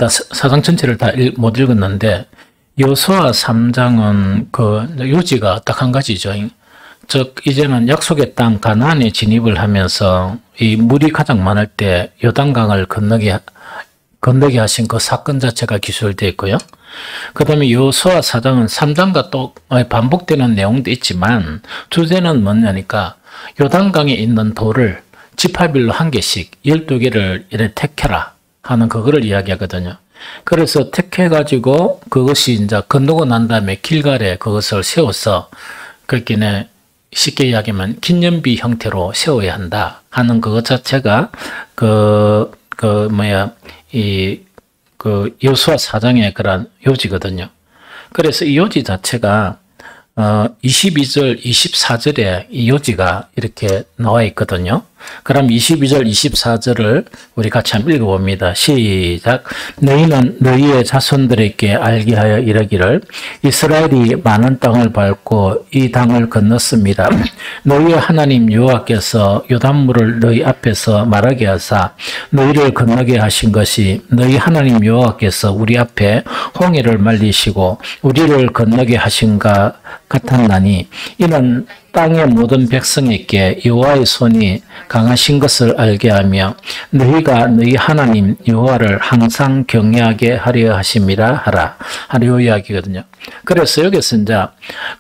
사장 전체를 다 못 읽었는데 여호수아 3장은 그 요지가 딱 한 가지죠. 즉 이제는 약속의 땅 가나안에 진입을 하면서 이 물이 가장 많을 때 요단강을 건너게 하신 그 사건 자체가 기술되어 있고요. 그 다음에 여호수아 4장은 3장과 또 반복되는 내용도 있지만 주제는 뭐냐니까 요단강에 있는 돌을 지파별로 한 개씩 12개를 이렇게 택해라 하는 그거를 이야기하거든요. 그래서 택해가지고 그것이 이제 건너고 난 다음에 길갈에 그것을 세워서 그렇게 쉽게 이야기하면 기념비 형태로 세워야 한다 하는 그것 자체가 여호수아 4장의 그런 요지거든요. 그래서 이 요지 자체가 22절, 24절에 이 요지가 이렇게 나와 있거든요. 그럼 22절, 24절을 우리 같이 한번 읽어봅니다. 시작. 너희는 너희의 자손들에게 알게 하여 이르기를 이스라엘이 많은 땅을 밟고 이 땅을 건넜습니다. 너희의 하나님 여호와께서 요단물을 너희 앞에서 마르게 하사 너희를 건너게 하신 것이 너희 하나님 여호와께서 우리 앞에 홍해를 말리시고 우리를 건너게 하신가 같았나니 이는 땅의 모든 백성에게 여호와의 손이 강하신 것을 알게 하며 너희가 너희 하나님 여호와를 항상 경외하게 하려 하심이라 하라. 하려 이야기거든요. 그래서 여기서 이제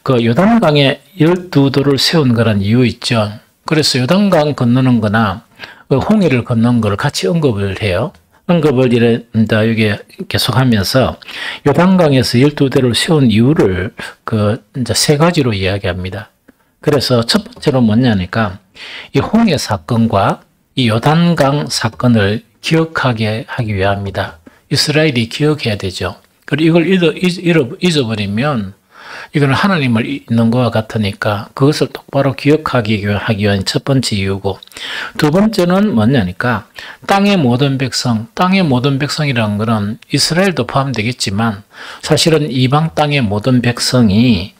그 요단강에 12도를 세운 거란 이유 있죠. 그래서 요단강 건너는 거나 그 홍해를 건너는 걸 같이 언급을 해요. 언급을 이제 여기 계속하면서 요단강에서 12대를 세운 이유를 이제 세 가지로 이야기합니다. 그래서 첫 번째로 뭐냐니까 이 홍해 사건과 이 요단강 사건을 기억하게 하기 위함이다. 이스라엘이 기억해야 되죠. 그리고 이걸 잊어버리면 이거는 하나님을 잊는 것과 같으니까 그것을 똑바로 기억하기 위한 첫 번째 이유고, 두 번째는 뭐냐니까 땅의 모든 백성이라는 것은 이스라엘도 포함되겠지만 사실은 이방 땅의 모든 백성이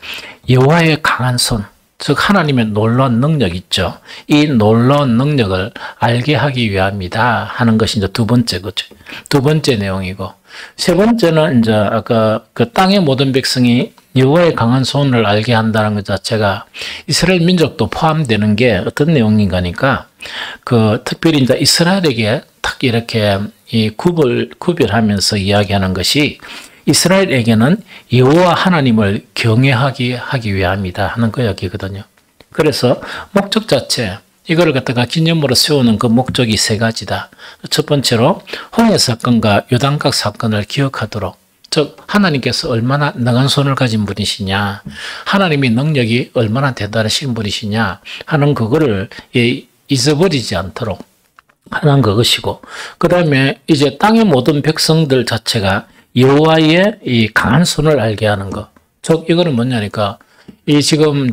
여호와의 강한 손, 즉 하나님의 놀라운 능력 있죠. 이 놀라운 능력을 알게 하기 위함이다 하는 것이 이제 두 번째 내용이고, 세 번째는 이제 아까 그 땅의 모든 백성이 여호와의 강한 손을 알게 한다는 것 자체가 이스라엘 민족도 포함되는 게 어떤 내용인가니까 특별히 이제 이스라엘에게 딱 이렇게 구별하면서 이야기하는 것이 이스라엘에게는 여호와 하나님을 경외하게 하기 위함이다 하는 거였거든요. 그래서 목적 자체, 이거를 갖다가 기념으로 세우는 그 목적이 세 가지다. 첫 번째로 홍해 사건과 요단강 사건을 기억하도록, 즉 하나님께서 얼마나 능한 손을 가진 분이시냐, 하나님의 능력이 얼마나 대단하신 분이시냐 하는 그거를 잊어버리지 않도록 하는 그것이고, 그 다음에 이제 땅의 모든 백성들 자체가 여호와의 이 강한 손을 알게 하는 것. 즉 이거는 뭐냐니까 지금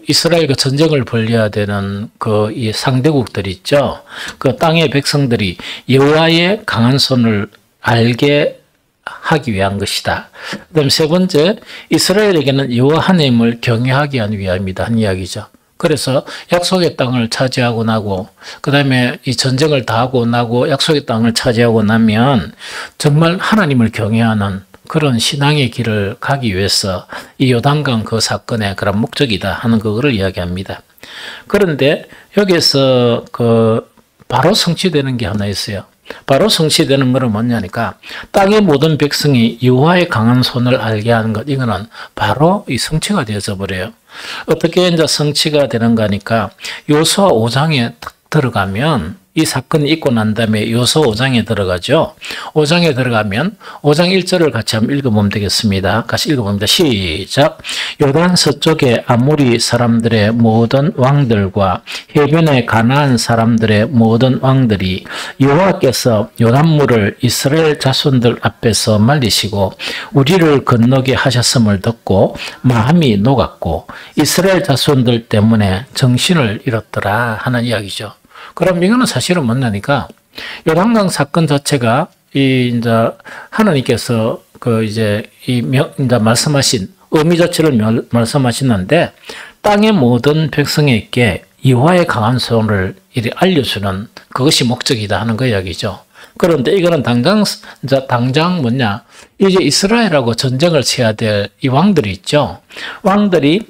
이스라엘 전쟁을 벌여야 되는 이 상대국들 있죠. 그 땅의 백성들이 여호와의 강한 손을 알게 하기 위한 것이다. 그다음 세 번째, 이스라엘에게는 여호와 하나님을 경외하기 위함이다 하는 이야기죠. 그래서 약속의 땅을 차지하고 나고, 그 다음에 이 전쟁을 다 하고 나고 약속의 땅을 차지하고 나면 정말 하나님을 경외하는 그런 신앙의 길을 가기 위해서 이 요단강 그 사건의 그런 목적이다 하는 그거를 이야기합니다. 그런데 여기에서 바로 성취되는 게 하나 있어요. 바로 성취되는 것은 뭐냐니까 땅의 모든 백성이 여호와의 강한 손을 알게 하는 것, 이거는 바로 이 성취가 되어져 버려요. 어떻게 이제 성취가 되는가 하니까 여호수아 5장에 딱 들어가면, 이 사건이 있고 난 다음에 여호수아 5장에 들어가죠. 5장에 들어가면 5장 1절을 같이 한번 읽어보면 되겠습니다. 같이 읽어봅니다. 시작. 요단 서쪽의 아모리 사람들의 모든 왕들과 해변의 가나안 사람들의 모든 왕들이 여호와께서 요단물을 이스라엘 자손들 앞에서 말리시고 우리를 건너게 하셨음을 듣고 마음이 녹았고 이스라엘 자손들 때문에 정신을 잃었더라 하는 이야기죠. 그럼 이거는 사실은 뭐냐니까 요단강 사건 자체가 이제 하나님께서 이제 말씀하신 의미 자체를 말씀하시는데 땅의 모든 백성에게 여호와의 강한 손을 알려주는 그것이 목적이다 하는 그 이야기죠. 그런데 이거는 당장 뭐냐, 이제 이스라엘하고 전쟁을 쳐야 될 이 왕들이 있죠. 왕들이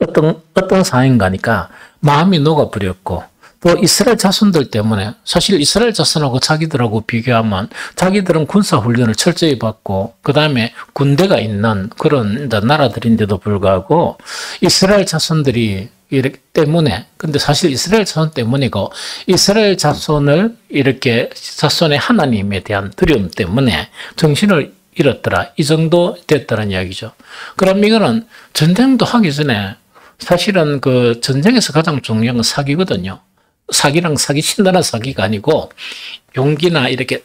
어떤 상황인가니까 마음이 녹아버렸고, 또 이스라엘 자손들 때문에, 사실 이스라엘 자손하고 자기들하고 비교하면 자기들은 군사훈련을 철저히 받고 그 다음에 군대가 있는 그런 나라들인데도 불구하고 이스라엘 자손들이 이렇게 때문에, 근데 사실 이스라엘 자손 때문이고, 이스라엘 자손을 이렇게 자손의 하나님에 대한 두려움 때문에 정신을 잃었더라, 이 정도 됐다는 이야기죠. 그럼 이거는 전쟁도 하기 전에 사실은 그 전쟁에서 가장 중요한 건 사기거든요. 사기랑 사기친다는 사기가 아니고 용기나 이렇게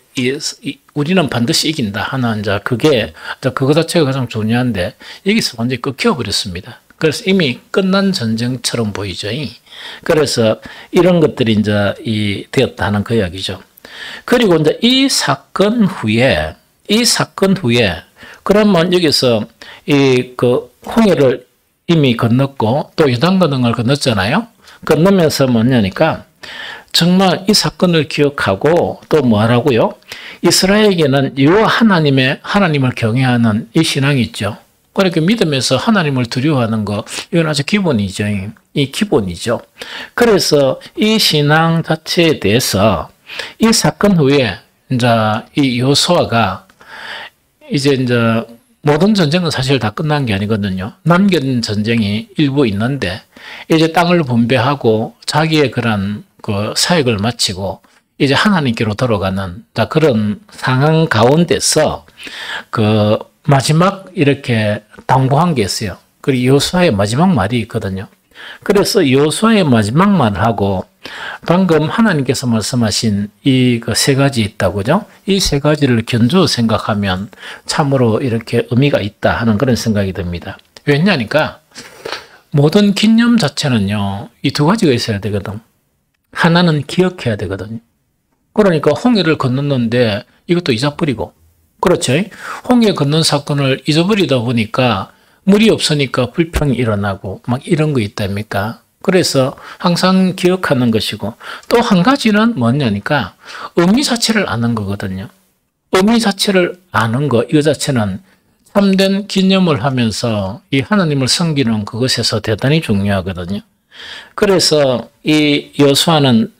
우리는 반드시 이긴다 하는 그거 자체가 가장 중요한데 여기서 완전히 끊겨버렸습니다. 그래서 이미 끝난 전쟁처럼 보이죠. 그래서 이런 것들이 이제 되었다 하는 그 이야기죠. 그리고 이제 이 사건 후에 그러면 여기서 그 홍해를 이미 건넜고 또 요단강을 건넜잖아요. 건너면서 뭐냐니까 정말 이 사건을 기억하고 또 뭐 하라고요? 이스라엘에게는 여호와 하나님을 경외하는 이 신앙이 있죠. 그렇게 믿으면서 하나님을 두려워하는 거, 이건 아주 기본이죠. 이 기본이죠. 그래서 이 신앙 자체에 대해서 이 사건 후에 이제 이 여호수아가 이제 모든 전쟁은 사실 다 끝난 게 아니거든요. 남겨진 전쟁이 일부 있는데 이제 땅을 분배하고 자기의 그런 그 사역을 마치고 이제 하나님께로 돌아가는 그런 상황 가운데서 그 마지막 이렇게 당부한 게 있어요. 그리고 여호수아의 마지막 말이 있거든요. 그래서 여호수아의 마지막 말하고 방금 하나님께서 말씀하신 이 그 세 가지 있다고죠. 이 세 가지를 견주어 생각하면 참으로 이렇게 의미가 있다 하는 그런 생각이 듭니다. 왜냐니까 모든 기념 자체는요, 이 두 가지가 있어야 되거든. 하나는 기억해야 되거든요. 그러니까 홍해를 건넜는데 이것도 잊어버리고, 그렇죠? 홍해 건넌 사건을 잊어버리다 보니까 물이 없으니까 불평이 일어나고 막 이런 거 있답니까? 그래서 항상 기억하는 것이고, 또 한 가지는 뭐냐니까 의미 자체를 아는 거거든요. 의미 자체를 아는 거, 이거 자체는 참된 기념을 하면서 이 하나님을 섬기는 그것에서 대단히 중요하거든요. 그래서 이 여호수아는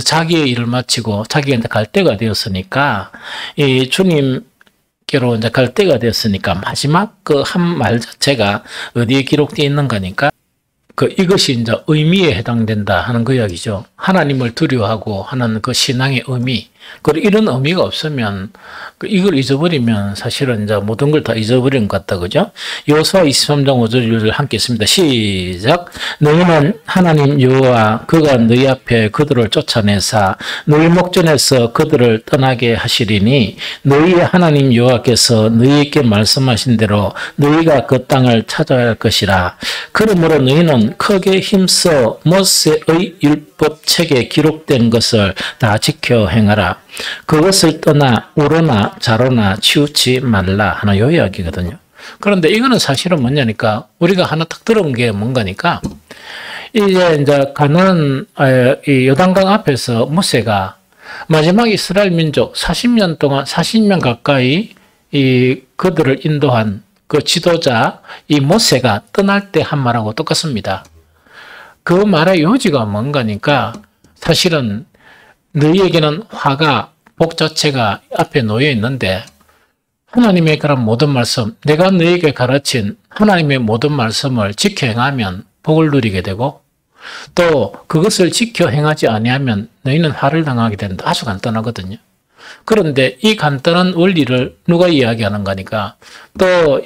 자기의 일을 마치고 자기가 이제 갈 때가 되었으니까 이 주님께로 이제 갈 때가 되었으니까 마지막 그 한 말 자체가 어디에 기록되어 있는 거니까 이것이 이제 의미에 해당된다 하는 그 이야기죠. 하나님을 두려워하고 하는 그 신앙의 의미. 그리고 이런 의미가 없으면 이걸 잊어버리면 사실은 이제 모든 걸 다 잊어버린 것 같다, 그죠? 여호수아 23장 5절을 함께 했습니다. 시작. 너희는 하나님 여호와 그가 너희 앞에 그들을 쫓아내사 너희 목전에서 그들을 떠나게 하시리니 너희의 하나님 여호와께서 너희에게 말씀하신 대로 너희가 그 땅을 찾아야 할 것이라. 그러므로 너희는 크게 힘써 모세의 율법책에 기록된 것을 다 지켜 행하라. 그것을 떠나 우로나 좌로나 치우치 말라 하는 요 이야기거든요. 그런데 이거는 사실은 뭐냐니까 우리가 하나 딱 들은 게 뭔가니까 이제 이 요단강 앞에서 모세가 마지막 이스라엘 민족 40년 동안 40년 가까이 그들을 인도한 그 지도자 이 모세가 떠날 때 한 말하고 똑같습니다. 그 말의 요지가 뭔가니까 사실은 너희에게는 화가 복 자체가 앞에 놓여 있는데 하나님의 그런 모든 말씀, 내가 너희에게 가르친 하나님의 모든 말씀을 지켜 행하면 복을 누리게 되고 또 그것을 지켜 행하지 아니하면 너희는 화를 당하게 된다. 아주 간단하거든요. 그런데 이 간단한 원리를 누가 이야기하는 거니까 또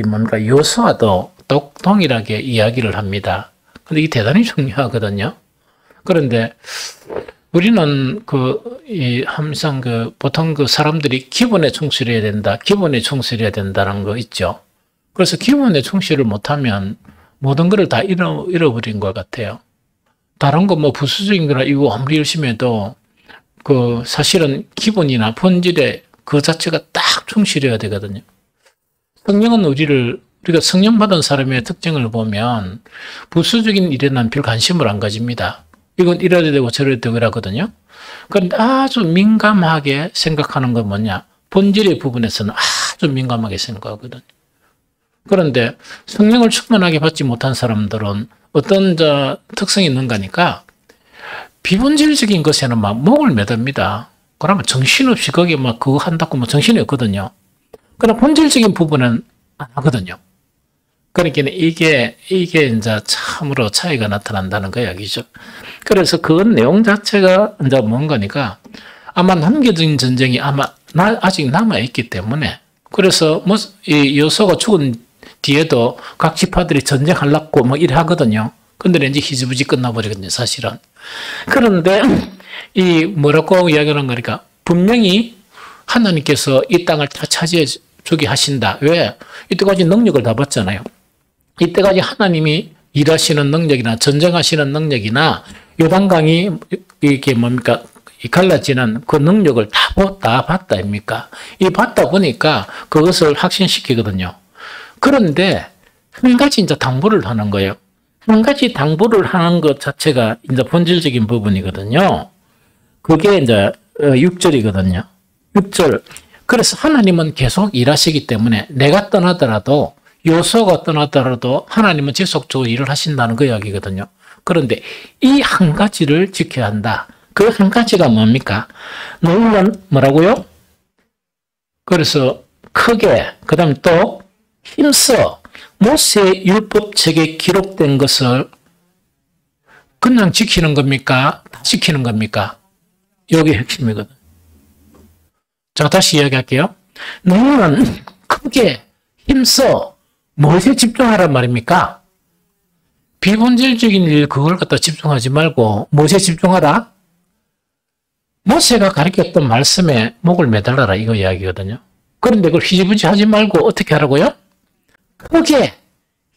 뭔가 여호수아도 동일하게 이야기를 합니다. 근데 이게 대단히 중요하거든요. 그런데 우리는 항상 보통 사람들이 기본에 충실해야 된다, 기본에 충실해야 된다는 거 있죠. 그래서 기본에 충실을 못하면 모든 것을 다 잃어버린 것 같아요. 다른 거 부수적인 거나 이거 아무리 열심히 해도 사실은 기본이나 본질에 그 자체가 딱 충실해야 되거든요. 성령은 우리가 성령 받은 사람의 특징을 보면 부수적인 일에는 별 관심을 안 가집니다. 이건 이래야 되고 저래야 되고 하거든요. 그런데 아주 민감하게 생각하는 건 뭐냐? 본질의 부분에서는 아주 민감하게 생각하거든. 그런데 성령을 충만하게 받지 못한 사람들은 어떤 특성이 있는가니까 비본질적인 것에는 막 목을 매듭니다. 그러면 정신없이 거기에 막 그거 한다고 뭐 정신이 없거든요. 그러나 본질적인 부분은 안 하거든요. 그러니까 이게 이제 참으로 차이가 나타난다는 거 이야기죠. 그래서 그 내용 자체가 이제 뭔가니까 아마 남겨진 전쟁이 아직 남아있기 때문에 그래서 뭐 이 여호수아가 죽은 뒤에도 각 지파들이 전쟁하려고 뭐 이래 하거든요. 근데 이제 희지부지 끝나버리거든요, 사실은. 그런데 이 뭐라고 이야기하는 거니까 분명히 하나님께서 이 땅을 다 차지해 주게 하신다. 왜? 이때까지 능력을 다 받잖아요. 이때까지 하나님이 일하시는 능력이나 전쟁하시는 능력이나 요단강이 이게 뭡니까? 이 갈라지는 그 능력을 다 봤다 아닙니까? 이 봤다 보니까 그것을 확신시키거든요. 그런데 한 가지 이제 당부를 하는 거예요. 한 가지 당부를 하는 것 자체가 이제 본질적인 부분이거든요. 그게 이제 6절이거든요. 6절. 그래서 하나님은 계속 일하시기 때문에 내가 떠나더라도 여호수아가 떠나더라도 하나님은 지속적으로 일을 하신다는 그 이야기거든요. 그런데 이 한 가지를 지켜야 한다. 그 한 가지가 뭡니까? 너희는 뭐라고요? 그래서 크게 그다음 또 힘써 모세의 율법책에 기록된 것을 그냥 지키는 겁니까? 다 지키는 겁니까? 여기 핵심이거든. 자, 다시 이야기할게요. 너희는 크게 힘써 무엇에 집중하란 말입니까? 비본질적인 일 그걸 갖다 집중하지 말고 무엇에 집중하라? 모세가 가르쳤던 말씀에 목을 매달라라 이거 이야기거든요. 그런데 그걸 희지부지 하지 말고 어떻게 하라고요? 크게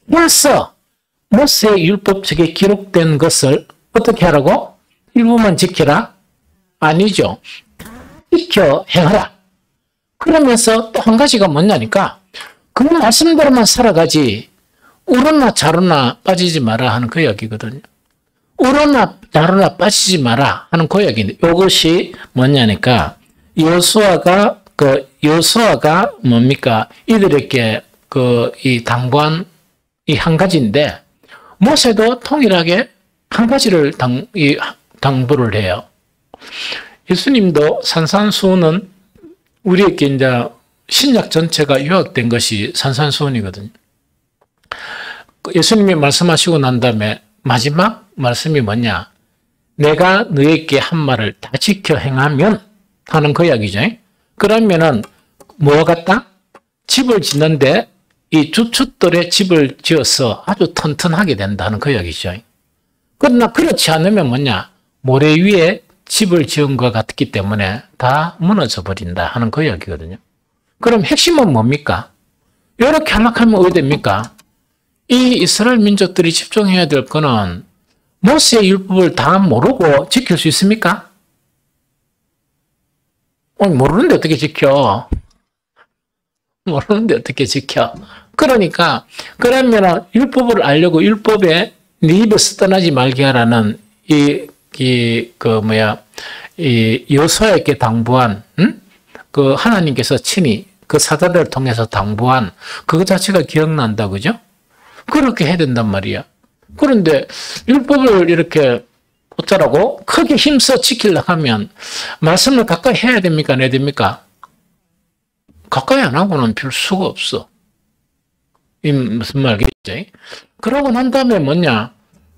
힘써 모세의 율법책에 기록된 것을 어떻게 하라고? 일부만 지켜라? 아니죠. 지켜 행하라. 그러면서 또 한 가지가 뭐냐니까 그 말씀대로만 살아가지 우러나 자르나 빠지지 마라 하는 그 이야기거든요. 우러나 자르나 빠지지 마라 하는 그 이야기인데 이것이 뭐냐니까 여호수아가 뭡니까? 이들에게 이 당부한 이 한 가지인데 모세도 동일하게 한 가지를 당부를 해요. 예수님도 산산수훈은 우리에게 이제 신약 전체가 요약된 것이 산산수훈이거든요. 예수님이 말씀하시고 난 다음에 마지막 말씀이 뭐냐? 내가 너에게 한 말을 다 지켜 행하면 하는 그 이야기죠. 그러면은 뭐와 같다? 집을 짓는데 이 주춧돌에 집을 지어서 아주 튼튼하게 된다는 그 이야기죠. 그러나 그렇지 않으면 뭐냐? 모래 위에 집을 지은 것 같기 때문에 다 무너져 버린다 하는 그 이야기거든요. 그럼 핵심은 뭡니까? 이렇게 하락하면 어떻게 됩니까? 이 이스라엘 민족들이 집중해야 될 거는 모세의 율법을 다 모르고 지킬 수 있습니까? 모르는데 어떻게 지켜? 모르는데 어떻게 지켜? 그러니까 그러면 율법을 알려고 율법에 네 입에서 떠나지 말게 하라는 이 여호수아에게 당부한 그 하나님께서 친히 그 사자들을 통해서 당부한 그것 자체가 기억난다 그죠? 그렇게 해야 된단 말이야. 그런데 율법을 이렇게 어쩌라고 크게 힘써 지키려고 하면 말씀을 가까이 해야 됩니까? 안 해야 됩니까? 가까이 안 하고는 별 수가 없어. 이 무슨 말이겠지? 그러고 난 다음에 뭐냐?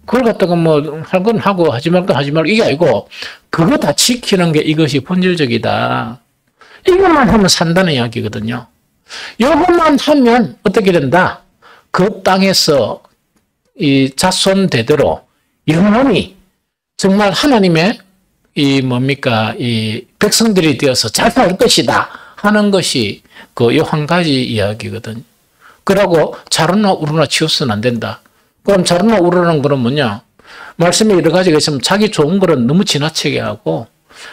그걸 갖다가 뭐 할 건 하고 하지 말 건 하지 말고 이게 아니고 그거 다 지키는 게 이것이 본질적이다. 이것만 하면 산다는 이야기거든요. 이것만 하면 어떻게 된다? 그 땅에서 이 자손 대대로 영원히 정말 하나님의 이 백성들이 되어서 잘 살 것이다 하는 것이 그 요 한 가지 이야기거든요. 그러고 자르나 우르나 치우서는 안 된다. 그럼 자르나 우르라는 거는 뭐냐? 말씀이 여러 가지가 있으면 자기 좋은 거는 너무 지나치게 하고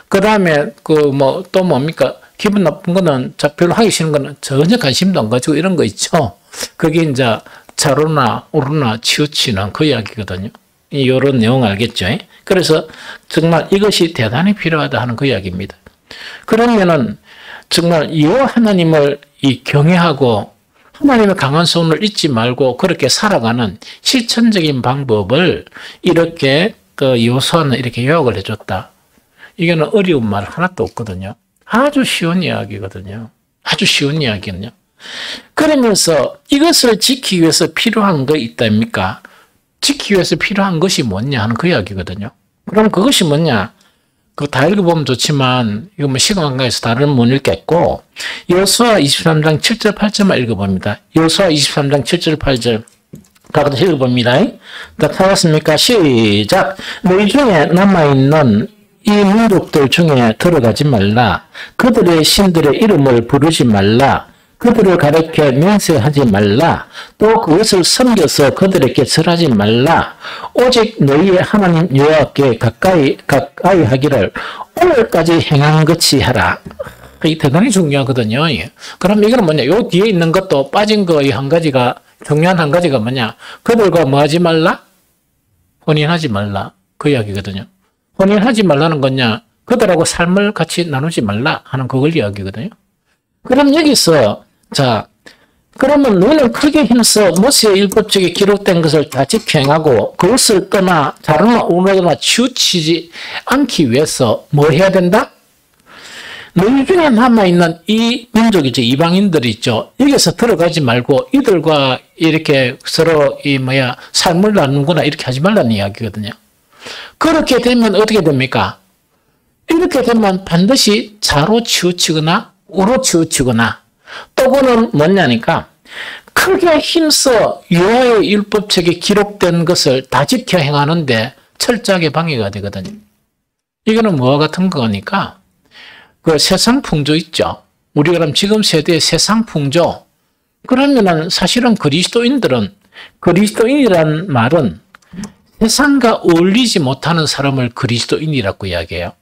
그 다음에 또 뭡니까? 기분 나쁜 거는 별로 하기 싫은 거는 전혀 관심도 안 가지고 이런 거 있죠. 그게 이제 자르나 우르나 치우치는 그 이야기거든요. 이런 내용 알겠죠? 그래서 정말 이것이 대단히 필요하다 하는 그 이야기입니다. 그러면은 정말 여호와 하나님을 경외하고 하나님의 강한 손을 잊지 말고 그렇게 살아가는 실천적인 방법을 이렇게 여호수아는 이렇게 요약을 해줬다. 이거는 어려운 말 하나도 없거든요. 아주 쉬운 이야기거든요. 아주 쉬운 이야기는요. 그러면서 이것을 지키기 위해서 필요한 거 있답니까? 지키기 위해서 필요한 것이 뭐냐 하는 그 이야기거든요. 그럼 그것이 뭐냐? 그거 다 읽어보면 좋지만 이거 뭐 시간 관계에서 다른 못 읽겠고 여호수아 23장 7절 8절만 읽어봅니다. 여호수아 23장 7절 8절 가까이 읽어봅니다. 다 찾았습니까? 시작. 너희 중에 남아있는 이 민족들 중에 들어가지 말라. 그들의 신들의 이름을 부르지 말라. 그들을 가르쳐 맹세하지 말라. 또 그것을 섬겨서 그들에게 절하지 말라. 오직 너희의 하나님 여호와께 가까이 하기를 오늘까지 행한 것이 하라. 이게 대단히 중요하거든요. 그럼 이거는 뭐냐? 요 뒤에 있는 것도 빠진 거의 한 가지가 중요한 한 가지가 뭐냐? 그들과 뭐 하지 말라? 혼인하지 말라. 그 이야기거든요. 혼인하지 말라는 거냐? 그들하고 삶을 같이 나누지 말라 하는 그걸 이야기거든요. 그럼 여기서 자, 그러면 너는 크게 힘써 모세의 율법책에 기록된 것을 다 지켜 행하고 그것을 떠나 다르나 오르거나 치우치지 않기 위해서 뭐 해야 된다? 너희 중에 남아있는 이 민족이죠. 이방인들이 있죠. 여기서 들어가지 말고 이들과 이렇게 서로 삶을 나누거나 이렇게 하지 말라는 이야기거든요. 그렇게 되면 어떻게 됩니까? 이렇게 되면 반드시 좌로 치우치거나 우로 치우치거나 또는 뭐냐니까 크게 힘써 여호와의 율법책에 기록된 것을 다 지켜 행하는데 철저하게 방해가 되거든요. 이거는 뭐와 같은 거니까 그 세상 풍조 있죠. 우리가 그럼 지금 세대의 세상 풍조 그러면은 사실은 그리스도인이란 말은 세상과 어울리지 못하는 사람을 그리스도인이라고 이야기해요.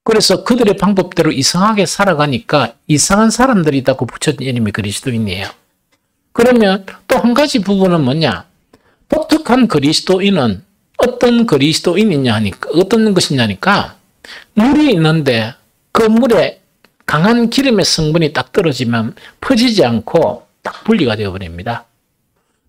그래서 그들의 방법대로 이상하게 살아가니까 이상한 사람들이라고 붙여진 이름이 그리스도인이에요. 그러면 또 한 가지 부분은 뭐냐? 독특한 그리스도인은 어떤 그리스도인이냐 하니까, 어떤 것이냐니까, 물이 있는데 그 물에 강한 기름의 성분이 딱 떨어지면 퍼지지 않고 딱 분리가 되어버립니다.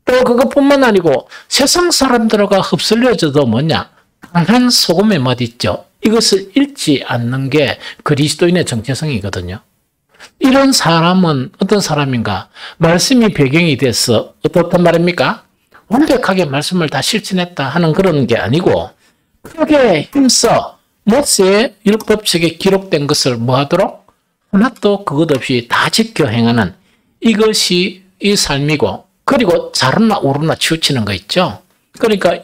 또 그것뿐만 아니고 세상 사람들과 흡수려져도 뭐냐? 강한 소금의 맛 있죠. 이것을 잃지 않는 게 그리스도인의 정체성이거든요. 이런 사람은 어떤 사람인가? 말씀이 배경이 돼서 어떻단 말입니까? 완벽하게 말씀을 다 실천했다 하는 그런 게 아니고 크게 힘써 모세의 율법책에 기록된 것을 뭐 하도록? 하나도 그것 없이 다 지켜 행하는 이것이 이 삶이고 그리고 자르나 오르나 치우치는 거 있죠. 그러니까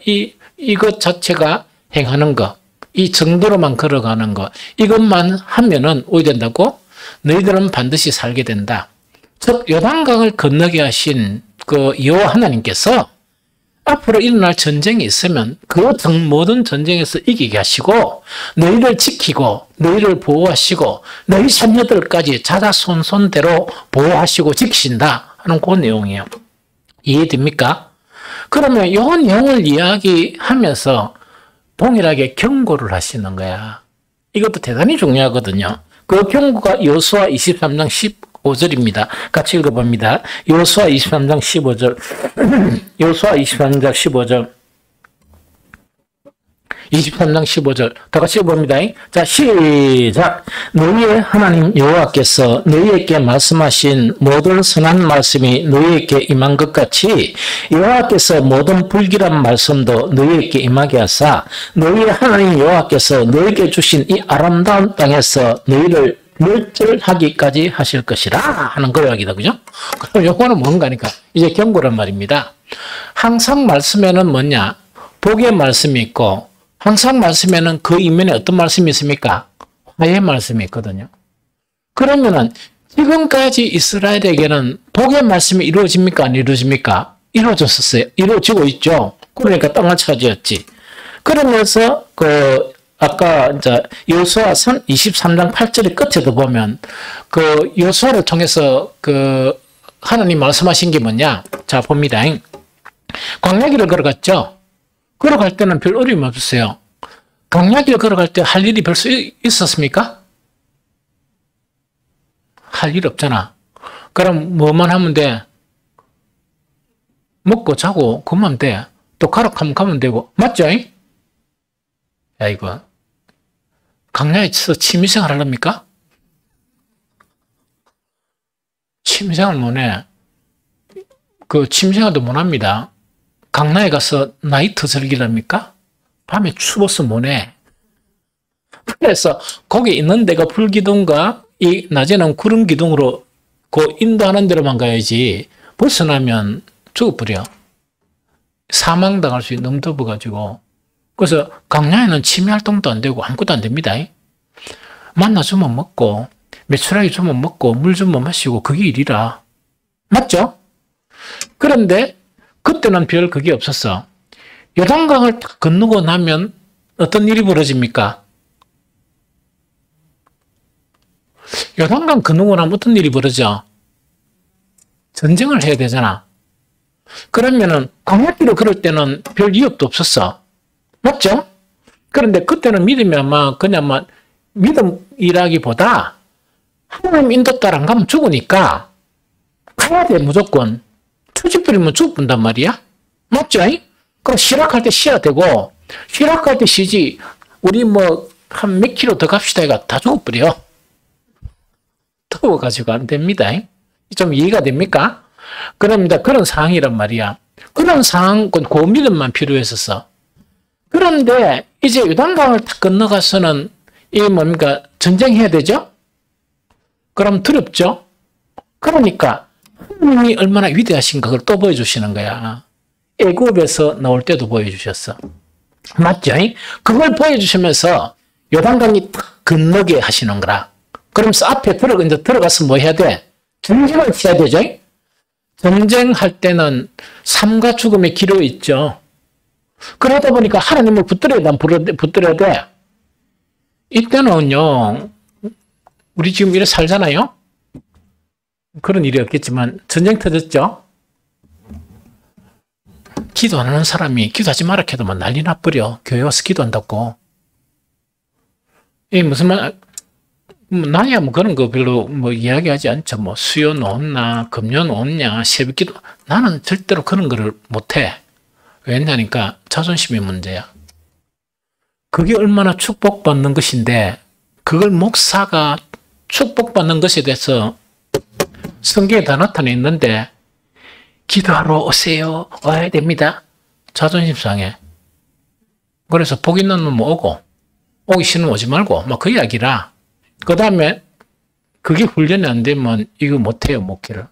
이것 자체가 행하는 거 이 정도로만 걸어가는 거 이것만 하면은 어디 된다고? 너희들은 반드시 살게 된다. 즉 요단강을 건너게 하신 그 여호와 하나님께서 앞으로 일어날 전쟁이 있으면 그 모든 전쟁에서 이기게 하시고 너희를 지키고 너희를 보호하시고 너희 자녀들까지 자자손손대로 보호하시고 지키신다 하는 그 내용이에요. 이해됩니까? 그러면 이 내용을 이야기하면서 동일하게 경고를 하시는 거야. 이것도 대단히 중요하거든요. 그 경고가 여호수아 23장 15절입니다. 같이 읽어봅니다. 여호수아 23장 15절. 여호수아 23장 15절. 23장 15절. 다 같이 읽어봅니다. 자, 시작. 너희의 하나님 여호와께서 너희에게 말씀하신 모든 선한 말씀이 너희에게 임한 것 같이 여호와께서 모든 불길한 말씀도 너희에게 임하게 하사 너희의 하나님 여호와께서 너희에게 주신 이 아름다운 땅에서 너희를 멸절하기까지 하실 것이라 하는 그 이야기다. 그죠? 그럼 요거는 뭔가니까 이제 경고란 말입니다. 항상 말씀에는 뭐냐? 복의 말씀이 있고 항상 말씀에는 그 이면에 어떤 말씀이 있습니까? 화해의 말씀이 있거든요. 그러면은 지금까지 이스라엘에게는 복의 말씀이 이루어집니까? 안 이루어집니까? 이루어졌었어요. 이루어지고 있죠. 그러니까 땅을 차지했지. 그러면서 아까 이제 여호수아 23장 8절의 끝에도 보면 그 여호수아를 통해서 그 하나님 말씀하신 게 뭐냐? 자 봅니다. 광야길을 걸어갔죠. 걸어갈 때는 별 어려움이 없었어요. 강야길 걸어갈 때 할 일이 별수 있었습니까? 할 일 없잖아. 그럼 뭐만 하면 돼? 먹고 자고 그만 돼. 또 가라 하면 가면 되고. 맞죠? 야, 이거 강야에서 취미생활 하렵니까? 취미생활 못해. 그 취미생활도 못합니다. 강남에 가서 나이트 즐기랍니까? 밤에 추워서 못해. 그래서 거기 있는 데가 불기둥과 이 낮에는 구름 기둥으로 그 인도하는 데로만 가야지 벗어나면 죽어버려. 사망당할 수 있는 너무 덥어가지고. 그래서 강야에는 취미 활동도 안 되고 아무것도 안 됩니다. 만나주면 먹고 매출하게 주면 먹고 물 주면 마시고 그게 일이라. 맞죠? 그런데 그때는 별 그게 없었어. 요단강을 딱 건너고 나면 어떤 일이 벌어집니까? 요단강 건너고 나면 어떤 일이 벌어져? 전쟁을 해야 되잖아. 그러면은 강야길을 걸을 때는 별 위협도 없었어. 맞죠? 그런데 그때는 믿음이 아마 그냥 막 믿음이라기보다 하나님 인도 따라 안 가면 죽으니까 가야 돼 무조건. 투지 뿌리면 죽는단 말이야. 맞죠? 그럼 실학할 때 쉬어야 되고 실학할 때 쉬지 우리 뭐 한 몇 킬로 더 갑시다 해가 다 죽어버려. 더워가지고 안 됩니다. 좀 이해가 됩니까? 그럽니다. 그런 상황이란 말이야. 그런 상황은 그 믿음만 필요했었어. 그런데 이제 요단강을 딱 건너가서는 이 뭡니까? 전쟁해야 되죠? 그럼 두렵죠? 그러니까 하나님이 얼마나 위대하신가 그걸 또 보여주시는 거야. 애굽에서 나올 때도 보여주셨어. 맞죠? 그걸 보여주시면서 요단강이 딱 건너게 하시는 거라. 그러면서 앞에 이제 들어가서 뭐 해야 돼? 전쟁을 해야 되죠? 전쟁할 때는 삶과 죽음의 기로 있죠. 그러다 보니까 하나님을 붙들어야 돼. 이때는요, 우리 지금 이래 살잖아요? 그런 일이 없겠지만, 전쟁 터졌죠? 기도 안 하는 사람이 기도하지 마라 해도 막 난리 나버려. 교회 와서 기도한다고. 이 무슨 말, 나야 뭐 그런 거 별로 뭐 이야기하지 않죠. 뭐 수요 놓나, 금요 놓냐, 새벽 기도. 나는 절대로 그런 거를 못해. 왜냐니까 자존심의 문제야. 그게 얼마나 축복받는 것인데, 그걸 목사가 축복받는 것에 대해서 성경에 다 나타내 있는데, 기도하러 오세요. 와야 됩니다. 자존심 상해. 그래서 복 있는 놈 오고, 오기 싫으면 오지 말고, 막 그 이야기라. 그 다음에, 그게 훈련이 안 되면 이거 못해요, 목회를.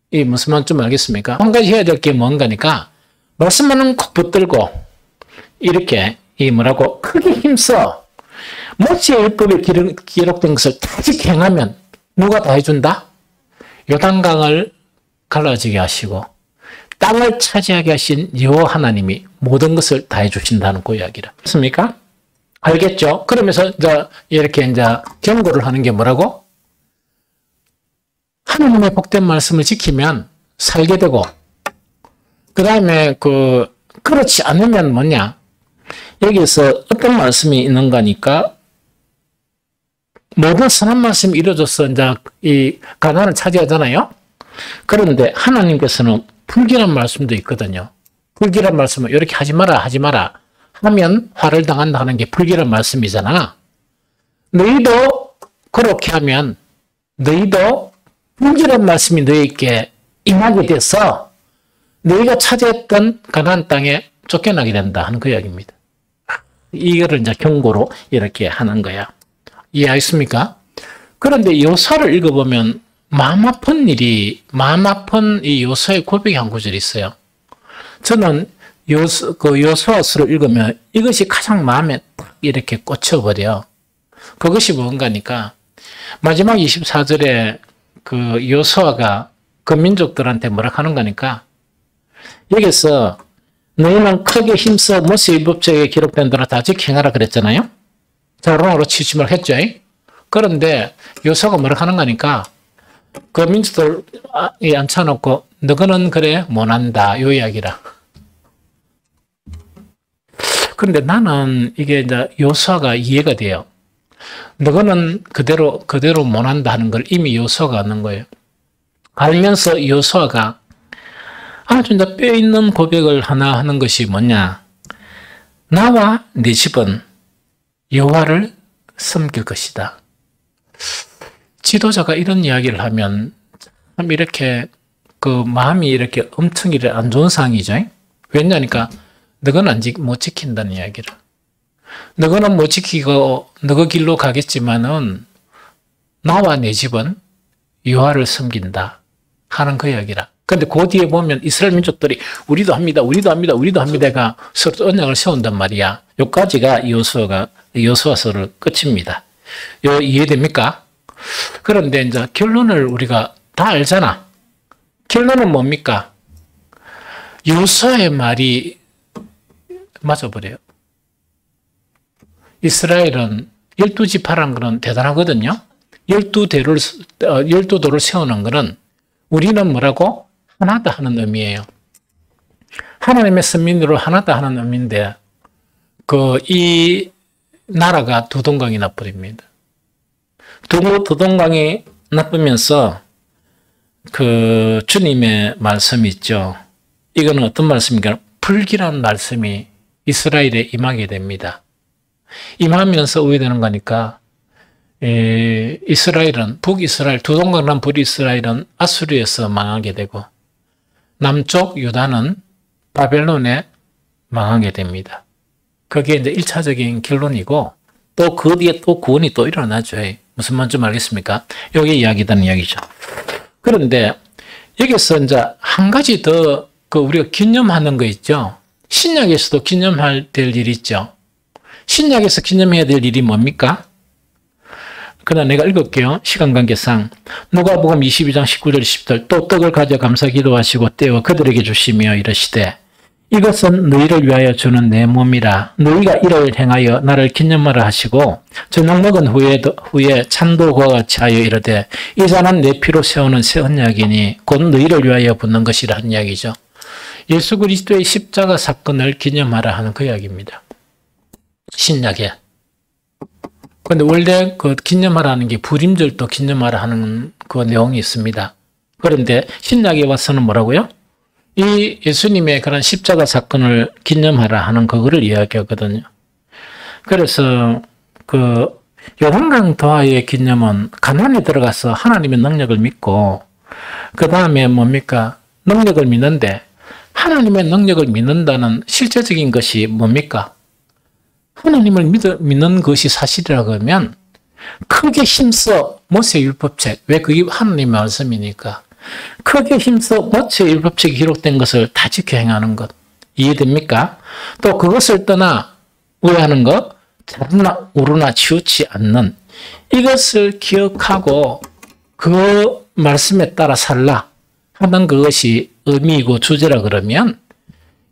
이게 무슨 말인지 좀 알겠습니까? 한 가지 해야 될 게 뭔가니까, 말씀만은 콕 붙들고, 이렇게, 이 뭐라고, 크게 힘써. 모세의 율법에 기록된 것을 다시 행하면, 누가 다 해준다? 요단강을 갈라지게 하시고 땅을 차지하게 하신 여호와 하나님이 모든 것을 다 해주신다는 그 이야기라. 맞습니까? 알겠죠? 그러면서 이렇게 경고를 하는 게 뭐라고? 하나님의 복된 말씀을 지키면 살게 되고, 그 다음에 그렇지 않으면 뭐냐? 여기서 어떤 말씀이 있는 거니까 모든 선한 말씀이 이루어져서 이 가나안을 차지하잖아요. 그런데 하나님께서는 불길한 말씀도 있거든요. 불길한 말씀은 이렇게 하지 마라 하면 화를 당한다는 게 불길한 말씀이잖아. 너희도 그렇게 하면 너희도 불길한 말씀이 너희에게 임하게 돼서 너희가 차지했던 가나안 땅에 쫓겨나게 된다 하는 그 이야기입니다. 이거를 경고로 이렇게 하는 거야. 이해하셨습니까? 그런데 요사를 읽어보면 마음 아픈 이 요서의 고백이 한 구절이 있어요. 저는 요서수를 읽으면 이것이 가장 마음에 딱 이렇게 꽂혀버려. 그것이 뭔가니까, 마지막 24절에 요서가 그 민족들한테 뭐라 하는 거니까, 여기서 너희는 크게 힘써 모세의 율법책에 기록된 대로 다 지켜행하라 그랬잖아요. 자, 로마로 치침을 했죠. 그런데 요서가 뭐라 하는 거니까, 그 민족들 앉혀놓고 너희는 그래 못한다 요 이야기라. 그런데 나는 이게 이제 여호수아가 이해가 돼요. 너거는 그대로 못한다 하는 걸 이미 여호수아가 아는 거예요. 알면서 여호수아가 아주 이제 뼈 있는 고백을 하나 하는 것이 뭐냐? 나와 네 집은 여호와를 섬길 것이다. 지도자가 이런 이야기를 하면 참 이렇게 그 마음이 이렇게 엄청 안 좋은 상황이죠. 왜냐니까 너는 못 지킨다는 이야기를. 너는 못 지키고 너그 길로 가겠지만은 나와 내 집은 여호와를 섬긴다 하는 그 이야기라. 근데 그 뒤에 보면 이스라엘 민족들이 우리도 합니다가 서로 언약을 세운단 말이야. 여기까지가 여호수아서를 끝입니다. 이해됩니까? 그런데 이제 결론을 우리가 다 알잖아. 결론은 뭡니까? 여호수아의 말이 맞아버려요. 이스라엘은 12지파라는 것은 대단하거든요. 12도를 세우는 것은 우리는 뭐라고? 하나다 하는 의미예요. 하나님의 선민으로 하나다 하는 의미인데 이 나라가 두 동강이 나버립니다. 두 동강이 나쁘면서 그 주님의 말씀이 있죠. 이거는 어떤 말씀인가? 불길한 말씀이 이스라엘에 임하게 됩니다. 임하면서 오게 되는 거니까 이스라엘은 북이스라엘 두 동강 난 북이스라엘은 아수르에서 망하게 되고 남쪽 유다는 바벨론에 망하게 됩니다. 그게 이제 1차적인 결론이고 또 그 뒤에 또 구원이 또 일어나죠. 무슨 말인지 알겠습니까? 여기 이야기다는 이야기죠. 그런데 여기서 이제 한 가지 더 우리가 기념하는 거 있죠. 신약에서도 기념할 될 일이 있죠. 신약에서 기념해야 될 일이 뭡니까? 그러나 내가 읽을게요. 시간 관계상. 누가복음 22장 19절 20절 또 떡을 가져 감사 기도하시고 떼어 그들에게 주시며 이르시되 이것은 너희를 위하여 주는 내 몸이라. 너희가 이를 행하여 나를 기념하라 하시고 저녁 먹은 후에 찬도와 같이 하여 이르되 이 잔은 내 피로 세우는 새 언약이니 곧 너희를 위하여 붓는 것이라 한 이야기죠. 예수 그리스도의 십자가 사건을 기념하라 하는 그 이야기입니다. 신약에. 그런데 원래 그 기념하라는 게 불임절도 기념하라 하는 그 내용이 있습니다. 그런데 신약에 와서는 뭐라고요? 이 예수님의 그런 십자가 사건을 기념하라 하는 그거를 이야기하거든요. 그래서 그 요한강 도하의 기념은 가나안에 들어가서 하나님의 능력을 믿고 그 다음에 뭡니까? 능력을 믿는데 하나님의 능력을 믿는다는 실제적인 것이 뭡니까? 하나님을 믿는 것이 사실이라고 하면 크게 힘써 모세의 율법책, 왜 그게 하나님의 말씀이니까 크게 힘써 모세의 율법책이 기록된 것을 다 지켜 행하는 것. 이해됩니까? 또 그것을 떠나 우회하는 것, 자르나 오르나 치우치 않는 이것을 기억하고 그 말씀에 따라 살라 하는 그것이 의미이고 주제라 그러면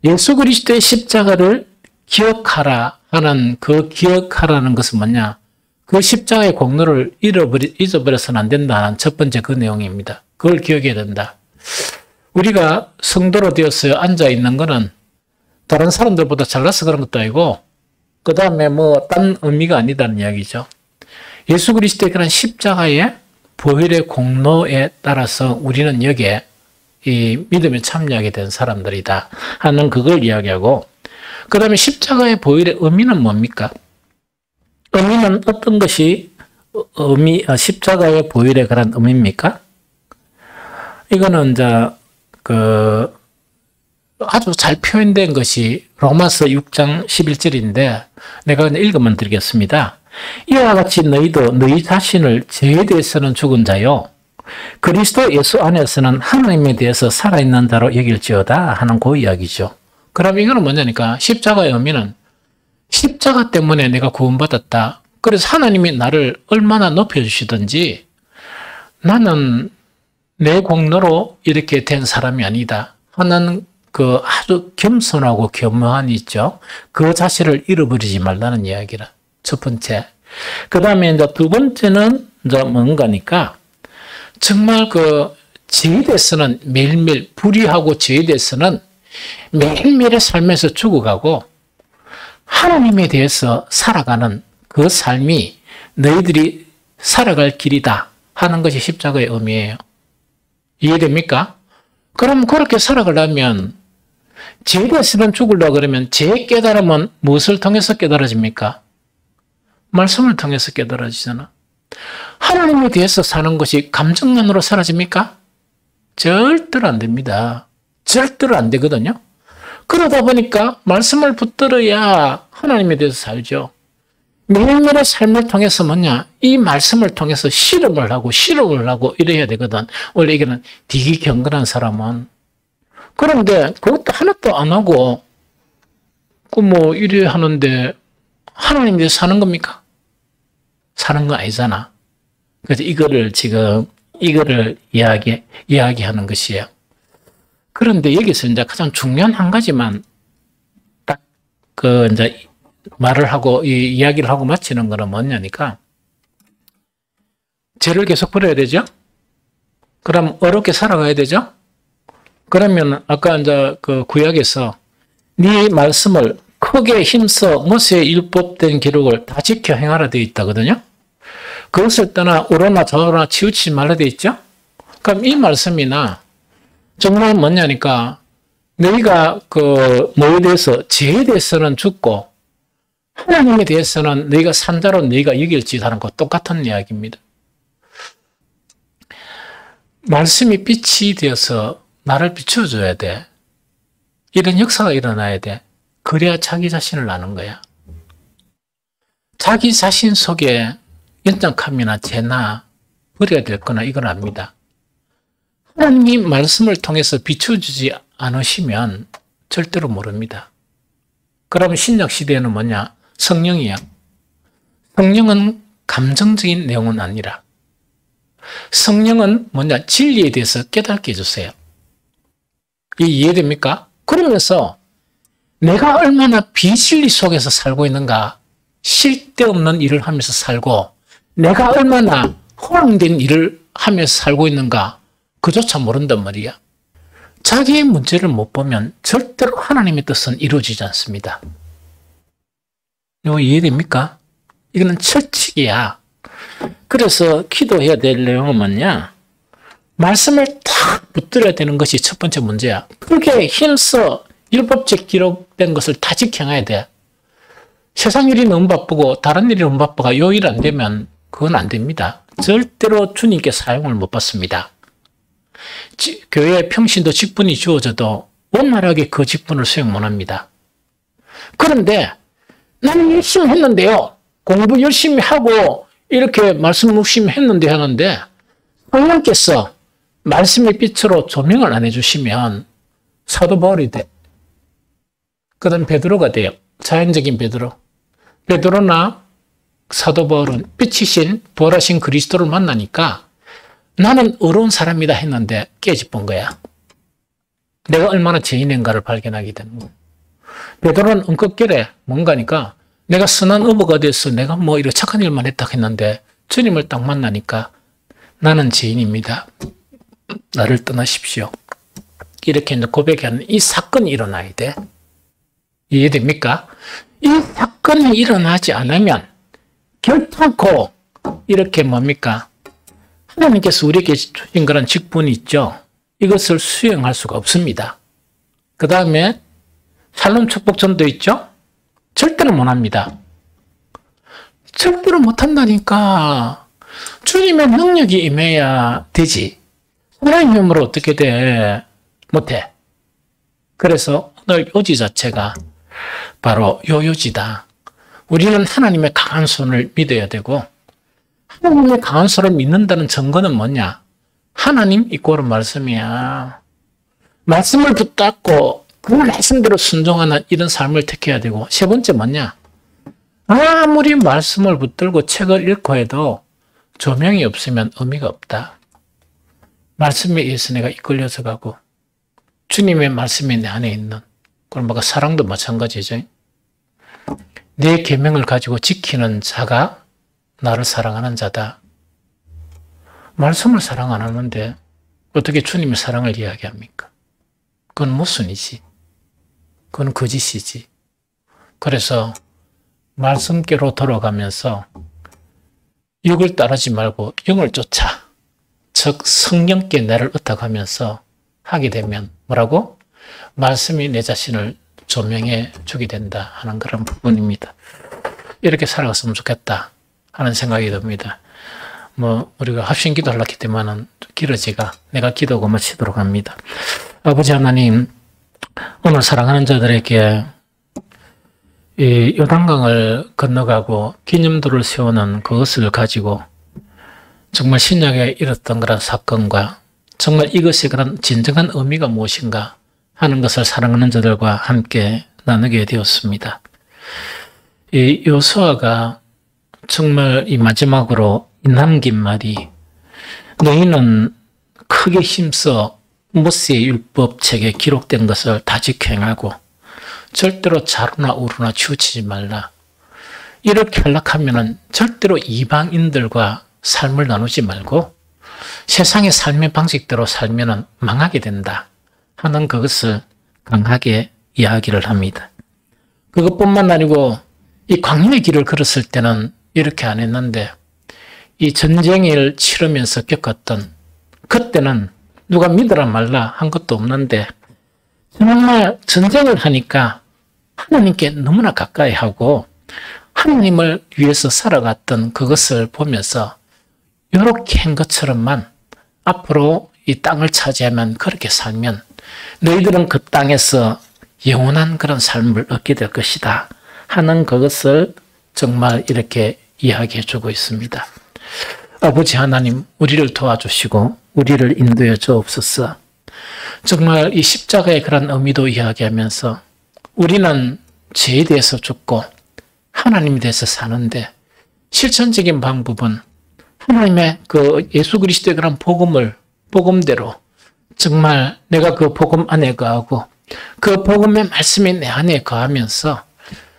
예수 그리스도의 십자가를 기억하라 하는 그 기억하라는 것은 뭐냐? 그 십자가의 공로를 잊어버려서는 안 된다는 첫 번째 그 내용입니다. 그걸 기억해야 된다. 우리가 성도로 되어서 앉아있는 것은 다른 사람들보다 잘나서 그런 것도 아니고 그 다음에 딴 의미가 아니다는 이야기죠. 예수 그리스도의 그런 십자가의 보혈의 공로에 따라서 우리는 여기에 이 믿음에 참여하게 된 사람들이다 하는 그걸 이야기하고 그 다음에 십자가의 보혈의 의미는 뭡니까? 의미는 어떤 것이 십자가의 보혈의 그런 의미입니까? 이거는 이제 아주 잘 표현된 것이 로마서 6장 11절인데 내가 그냥 읽으면 드리겠습니다. 이와 같이 너희도 너희 자신을 죄에 대해서는 죽은 자요 그리스도 예수 안에서는 하나님에 대해서 살아있는 자로 여길지어다 하는 그 이야기죠. 그럼 이거는 뭐냐니까 십자가의 의미는 십자가 때문에 내가 구원받았다. 그래서 하나님이 나를 얼마나 높여주시든지 나는 내 공로로 이렇게 된 사람이 아니다 하는 그 아주 겸손하고 겸허함이 있죠. 그 자체를 잃어버리지 말라는 이야기라. 첫 번째. 그 다음에 이제 두 번째는 이제 뭔가니까 정말 그 죄에 대해서는 매일매일 불의하고 죄에 대해서는 매일매일의 삶에서 죽어가고 하나님에 대해서 살아가는 그 삶이 너희들이 살아갈 길이다 하는 것이 십자가의 의미예요. 이해됩니까? 그럼 그렇게 살아가려면 죄에 대해서는 죽으려고 그러면 죄의 깨달음은 무엇을 통해서 깨달아집니까? 말씀을 통해서 깨달아지잖아. 하나님에 대해서 사는 것이 감정만으로 사라집니까? 절대로 안 됩니다. 절대로 안 되거든요. 그러다 보니까 말씀을 붙들어야 하나님에 대해서 살죠. 매일매일의 삶을 통해서 뭐냐? 이 말씀을 통해서 실험을 하고 이래야 되거든. 원래 이게는 되게 경건한 사람은. 그런데 그것도 하나도 안 하고 이래 하는데 하나님에 대해서 사는 겁니까? 사는 거 아니잖아. 그래서 이거를 이야기하는 것이에요. 그런데 여기서 이제 가장 중요한 한 가지만 딱 이제 말을 하고 이야기를 하고 마치는 거는 뭐냐니까 죄를 계속 버려야 되죠. 그럼 어렵게 살아가야 되죠. 그러면 아까 이제 그 구약에서 네 말씀을 크게 힘써 모세의 율법된 기록을 다 지켜 행하라 되어 있다거든요. 그것을 떠나 우로나 저로나 치우치지 말라 되어 있죠. 그럼 이 말씀이나 정말 뭐냐니까 너희가 뭐에 대해서 죄에 대해서는 죽고 하나님에 대해서는 너희가 산자로 너희가 여길지라는 것 똑같은 이야기입니다. 말씀이 빛이 되어서 나를 비춰줘야 돼. 이런 역사가 일어나야 돼. 그래야 자기 자신을 아는 거야. 자기 자신 속에 연약함이나 죄나 버려야 될 거나 이건 압니다. 하나님이 말씀을 통해서 비춰주지 않으시면 절대로 모릅니다. 그러면 신약 시대에는 뭐냐? 성령이야. 성령은 감정적인 내용은 아니라 성령은 뭐냐? 진리에 대해서 깨닫게 해주세요. 이해됩니까? 그러면서 내가 얼마나 비진리 속에서 살고 있는가, 쓸데없는 일을 하면서 살고 내가 얼마나 허황된 일을 하면서 살고 있는가 그조차 모른단 말이야. 자기의 문제를 못 보면 절대로 하나님의 뜻은 이루어지지 않습니다. 이거 이해됩니까? 이거는 철칙이야. 그래서 기도해야 될 내용은 뭐냐? 말씀을 딱 붙들어야 되는 것이 첫 번째 문제야. 크게 힘써 율법적 기록된 것을 다 지켜야 돼. 세상 일이 너무 바쁘고 다른 일이 너무 바빠가 요 일 안 되면 그건 안 됩니다. 절대로 주님께 사용을 못 받습니다. 교회 평신도 직분이 주어져도 원활하게 그 직분을 수행 못 합니다. 그런데 나는 열심히 했는데요. 공부 열심히 하고 이렇게 말씀 열심히 했는데 하는데 성령께서 말씀의 빛으로 조명을 안 해주시면 사도 바울이 돼. 그 다음 베드로가 돼요. 자연적인 베드로. 베드로나 사도 바울은 빛이신 부활하신 그리스도를 만나니까 나는 어려운 사람이다 했는데 깨집은 거야. 내가 얼마나 죄인인가를 발견하게 되는 거야. 베드로는 엉겁결에 뭔가니까 내가 선한 어부가 돼서 내가 이렇게 착한 일만 했다 했는데 주님을 딱 만나니까 나는 죄인입니다. 나를 떠나십시오. 이렇게 이제 고백하는 이 사건이 일어나야 돼. 이해됩니까? 이 사건이 일어나지 않으면 결탄코 이렇게 뭡니까? 하나님께서 우리에게 주신 그런 직분이 있죠. 이것을 수행할 수가 없습니다. 그 다음에 살롬 축복전도 있죠. 절대로 못합니다. 절대로 못한다니까. 주님의 능력이 임해야 되지. 하나님의 힘으로 어떻게 돼? 못해. 그래서 오늘 요지 자체가 바로 요 요지다. 우리는 하나님의 강한 손을 믿어야 되고 하나님의 강한 손을 믿는다는 증거는 뭐냐? 하나님 이꼬른 말씀이야. 말씀을 붙잡고 그 말씀대로 순종하는 이런 삶을 택해야 되고 세 번째 뭐냐? 아무리 말씀을 붙들고 책을 읽고 해도 조명이 없으면 의미가 없다. 말씀에 의해서 내가 이끌려서 가고 주님의 말씀이 내 안에 있는 그럼 사랑도 마찬가지죠. 내 계명을 가지고 지키는 자가 나를 사랑하는 자다. 말씀을 사랑 안 하는데 어떻게 주님의 사랑을 이야기합니까? 그건 모순이지. 그건 거짓이지. 그래서 말씀께로 돌아가면서 육을 따르지 말고 영을 쫓아. 즉 성령께 나를 의탁하면서 하게 되면 뭐라고? 말씀이 내 자신을 조명해 주게 된다 하는 그런 부분입니다. 이렇게 살아갔으면 좋겠다 하는 생각이 듭니다. 우리가 합심 기도를 했기 때문에 길어지가 내가 기도하고 마치도록 합니다. 아버지 하나님, 오늘 사랑하는 자들에게 이 요단강을 건너가고 기념도를 세우는 그것을 가지고 정말 신약에 일었던 그런 사건과 정말 이것의 그런 진정한 의미가 무엇인가 하는 것을 사랑하는 자들과 함께 나누게 되었습니다. 이 여호수아가 정말 이 마지막으로 남긴 말이 너희는 크게 힘써 모세의 율법책에 기록된 것을 다 지켜 행하고 절대로 좌로나 우로나 치우치지 말라. 이렇게 하려면 절대로 이방인들과 삶을 나누지 말고 세상의 삶의 방식대로 살면 망하게 된다 하는 그것을 강하게 이야기를 합니다. 그것뿐만 아니고 이 광야의 길을 걸었을 때는 이렇게 안 했는데 이 전쟁을 치르면서 겪었던 그때는 누가 믿으라 말라 한 것도 없는데 정말 전쟁을 하니까 하나님께 너무나 가까이 하고 하나님을 위해서 살아갔던 그것을 보면서 이렇게 한 것처럼만 앞으로 이 땅을 차지하면 그렇게 살면 너희들은 그 땅에서 영원한 그런 삶을 얻게 될 것이다 하는 그것을 정말 이렇게 이야기해 주고 있습니다. 아버지 하나님, 우리를 도와주시고 우리를 인도해 주옵소서. 정말 이 십자가의 그런 의미도 이야기하면서 우리는 죄에 대해서 죽고 하나님에 대해서 사는데 실천적인 방법은 하나님의 그 예수 그리스도의 그런 복음대로 정말 내가 그 복음 안에 거하고 그 복음의 말씀이 내 안에 거하면서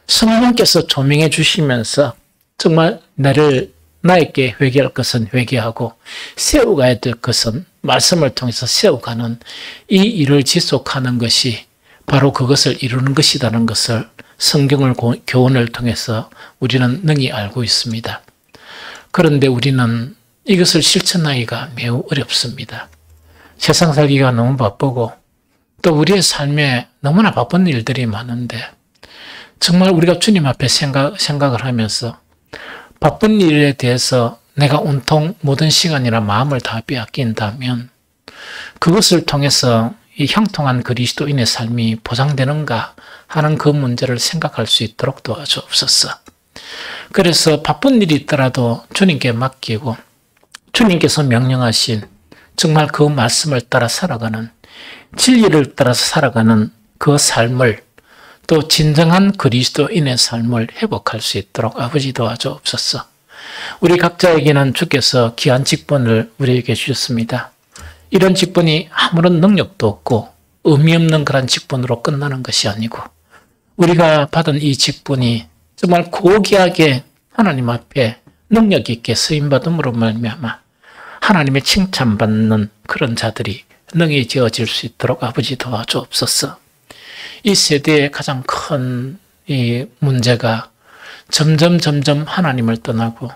성령께서 조명해 주시면서 정말 나에게 회개할 것은 회개하고 세워가야 될 것은 말씀을 통해서 세워가는 이 일을 지속하는 것이 바로 그것을 이루는 것이라는 것을 성경을 교훈을 통해서 우리는 능히 알고 있습니다. 그런데 우리는 이것을 실천하기가 매우 어렵습니다. 세상 살기가 너무 바쁘고 또 우리의 삶에 너무나 바쁜 일들이 많은데 정말 우리가 주님 앞에 생각을 하면서 바쁜 일에 대해서 내가 온통 모든 시간이나 마음을 다 빼앗긴다면 그것을 통해서 이 형통한 그리스도인의 삶이 보장되는가 하는 그 문제를 생각할 수 있도록 도와주옵소서. 그래서 바쁜 일이 있더라도 주님께 맡기고 주님께서 명령하신 정말 그 말씀을 따라 살아가는 진리를 따라서 살아가는 그 삶을 또 진정한 그리스도인의 삶을 회복할 수 있도록 아버지 도와주옵소서. 우리 각자에게는 주께서 귀한 직분을 우리에게 주셨습니다. 이런 직분이 아무런 능력도 없고 의미 없는 그런 직분으로 끝나는 것이 아니고 우리가 받은 이 직분이 정말 고귀하게 하나님 앞에 능력 있게 쓰임받음으로 말미암아 하나님의 칭찬받는 그런 자들이 능히 지어질 수 있도록 아버지 도와주옵소서. 이 세대의 가장 큰 이 문제가 점점 하나님을 떠나고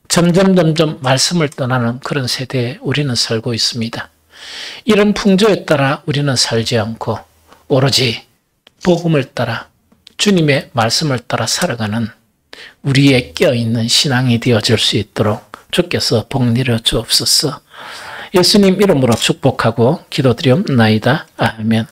점점 말씀을 떠나는 그런 세대에 우리는 살고 있습니다. 이런 풍조에 따라 우리는 살지 않고 오로지 복음을 따라 주님의 말씀을 따라 살아가는 우리의 껴있는 신앙이 되어질 수 있도록 주께서 복 내려 주옵소서. 예수님 이름으로 축복하고 기도드리옵나이다. 아멘.